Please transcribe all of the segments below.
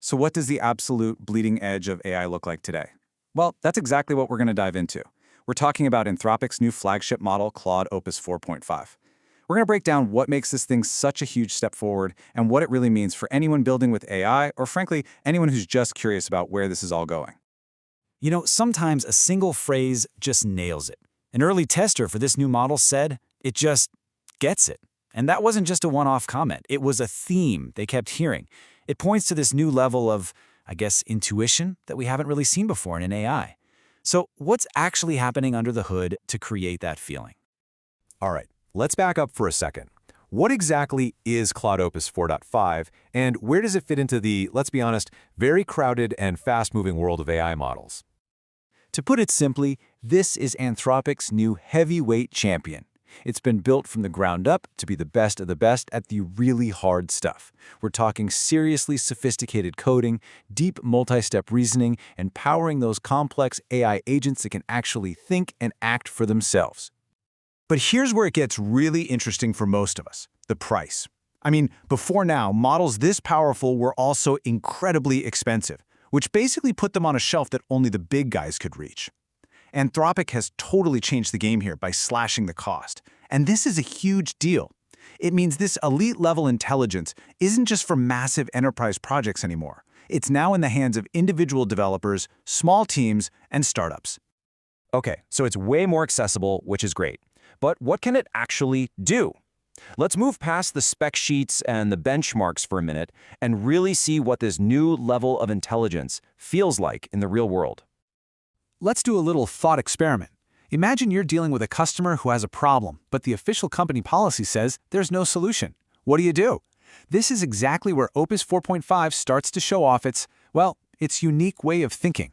So what does the absolute bleeding edge of AI look like today? Well, that's exactly what we're going to dive into. We're talking about Anthropic's new flagship model, Claude Opus 4.5. We're going to break down what makes this thing such a huge step forward and what it really means for anyone building with AI, or frankly, anyone who's just curious about where this is all going. You know, sometimes a single phrase just nails it. An early tester for this new model said, it just gets it. And that wasn't just a one-off comment. It was a theme they kept hearing. It points to this new level of, I guess, intuition that we haven't really seen before in an AI. So what's actually happening under the hood to create that feeling? All right, let's back up for a second. What exactly is Claude Opus 4.5, and where does it fit into the, let's be honest, very crowded and fast-moving world of AI models? To put it simply, this is Anthropic's new heavyweight champion. It's been built from the ground up to be the best of the best at the really hard stuff. We're talking seriously sophisticated coding, deep multi-step reasoning, and powering those complex AI agents that can actually think and act for themselves. But here's where it gets really interesting for most of us: the price. I mean, before now, models this powerful were also incredibly expensive, which basically put them on a shelf that only the big guys could reach. Anthropic has totally changed the game here by slashing the cost. And this is a huge deal. It means this elite-level intelligence isn't just for massive enterprise projects anymore. It's now in the hands of individual developers, small teams, and startups. Okay, so it's way more accessible, which is great. But what can it actually do? Let's move past the spec sheets and the benchmarks for a minute and really see what this new level of intelligence feels like in the real world. Let's do a little thought experiment. Imagine you're dealing with a customer who has a problem, but the official company policy says there's no solution. What do? This is exactly where Opus 4.5 starts to show off its unique way of thinking.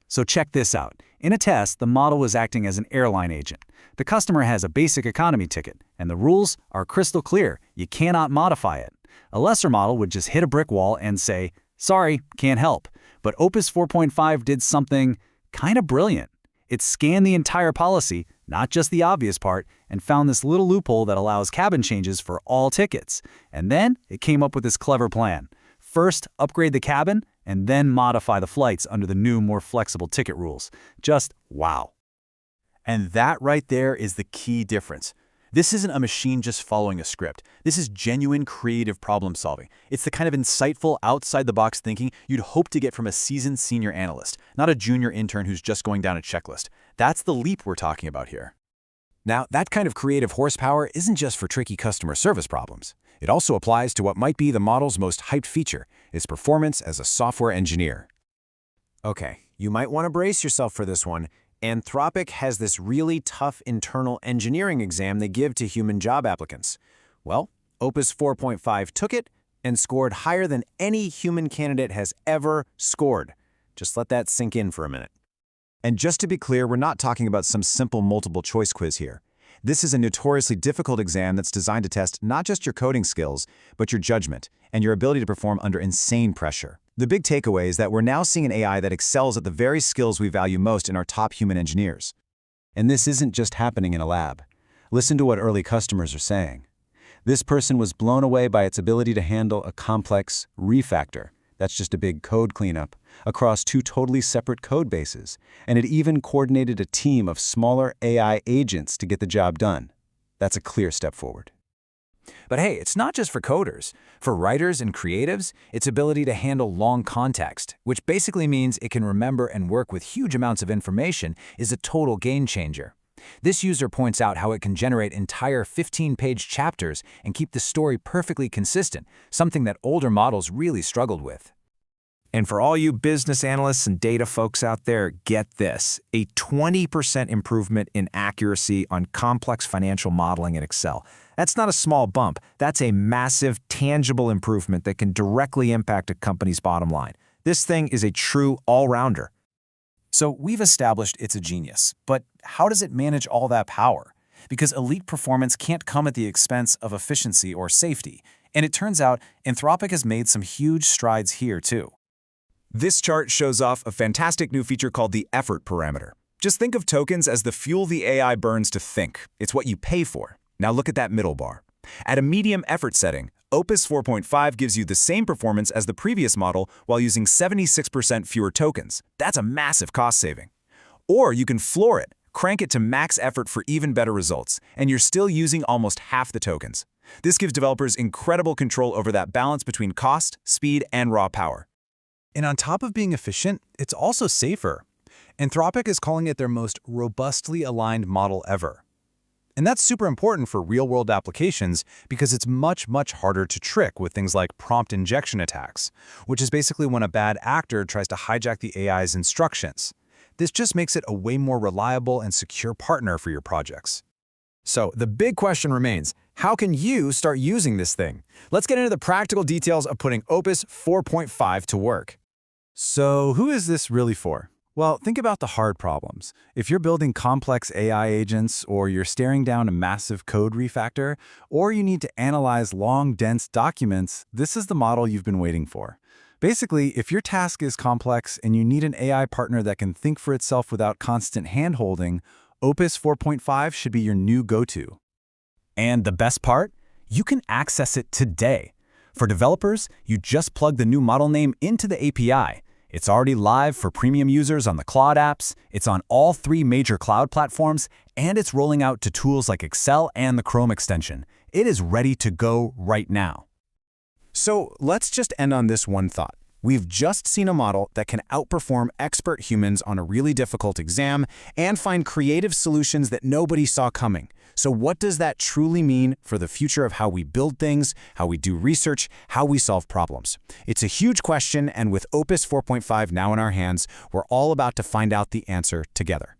So check this out. In a test, the model was acting as an airline agent. The customer has a basic economy ticket, and the rules are crystal clear. You cannot modify it. A lesser model would just hit a brick wall and say, sorry, can't help. But Opus 4.5 did something kind of brilliant. It scanned the entire policy, not just the obvious part, and found this little loophole that allows cabin changes for all tickets. And then it came up with this clever plan. First, upgrade the cabin, and then modify the flights under the new, more flexible ticket rules. Just wow. And that right there is the key difference. This isn't a machine just following a script. This is genuine creative problem solving. It's the kind of insightful, outside-the-box thinking you'd hope to get from a seasoned senior analyst, not a junior intern who's just going down a checklist. That's the leap we're talking about here. Now, that kind of creative horsepower isn't just for tricky customer service problems. It also applies to what might be the model's most hyped feature, its performance as a software engineer. Okay, you might want to brace yourself for this one. Anthropic has this really tough internal engineering exam they give to human job applicants. Well, Opus 4.5 took it and scored higher than any human candidate has ever scored. Just let that sink in for a minute. And just to be clear, we're not talking about some simple multiple choice quiz here. This is a notoriously difficult exam that's designed to test not just your coding skills, but your judgment and your ability to perform under insane pressure. The big takeaway is that we're now seeing an AI that excels at the very skills we value most in our top human engineers. And this isn't just happening in a lab. Listen to what early customers are saying. This person was blown away by its ability to handle a complex refactor, that's just a big code cleanup, across two totally separate code bases, and it even coordinated a team of smaller AI agents to get the job done. That's a clear step forward. But hey, it's not just for coders. For writers and creatives, its ability to handle long context, which basically means it can remember and work with huge amounts of information, is a total game changer. This user points out how it can generate entire 15-page chapters and keep the story perfectly consistent, something that older models really struggled with. And for all you business analysts and data folks out there, get this: a 20% improvement in accuracy on complex financial modeling in Excel. That's not a small bump. That's a massive, tangible improvement that can directly impact a company's bottom line. This thing is a true all-rounder. So we've established it's a genius, but how does it manage all that power? Because elite performance can't come at the expense of efficiency or safety. And it turns out Anthropic has made some huge strides here too. This chart shows off a fantastic new feature called the effort parameter. Just think of tokens as the fuel the AI burns to think. It's what you pay for. Now look at that middle bar. At a medium effort setting, Opus 4.5 gives you the same performance as the previous model while using 76% fewer tokens. That's a massive cost saving. Or you can floor it, crank it to max effort for even better results, and you're still using almost half the tokens. This gives developers incredible control over that balance between cost, speed, and raw power. And on top of being efficient, it's also safer. Anthropic is calling it their most robustly aligned model ever. And that's super important for real-world applications because it's much, much harder to trick with things like prompt injection attacks, which is basically when a bad actor tries to hijack the AI's instructions. This just makes it a way more reliable and secure partner for your projects. So the big question remains, how can you start using this thing? Let's get into the practical details of putting Opus 4.5 to work. So who is this really for? Well, think about the hard problems. If you're building complex AI agents, or you're staring down a massive code refactor, or you need to analyze long, dense documents, this is the model you've been waiting for. Basically, if your task is complex and you need an AI partner that can think for itself without constant hand-holding, Opus 4.5 should be your new go-to. And the best part? You can access it today. For developers, you just plug the new model name into the API. It's already live for premium users on the Claude apps, it's on all 3 major cloud platforms, and it's rolling out to tools like Excel and the Chrome extension. It is ready to go right now. So let's just end on this one thought. We've just seen a model that can outperform expert humans on a really difficult exam and find creative solutions that nobody saw coming. So what does that truly mean for the future of how we build things, how we do research, how we solve problems? It's a huge question, and with Opus 4.5 now in our hands, we're all about to find out the answer together.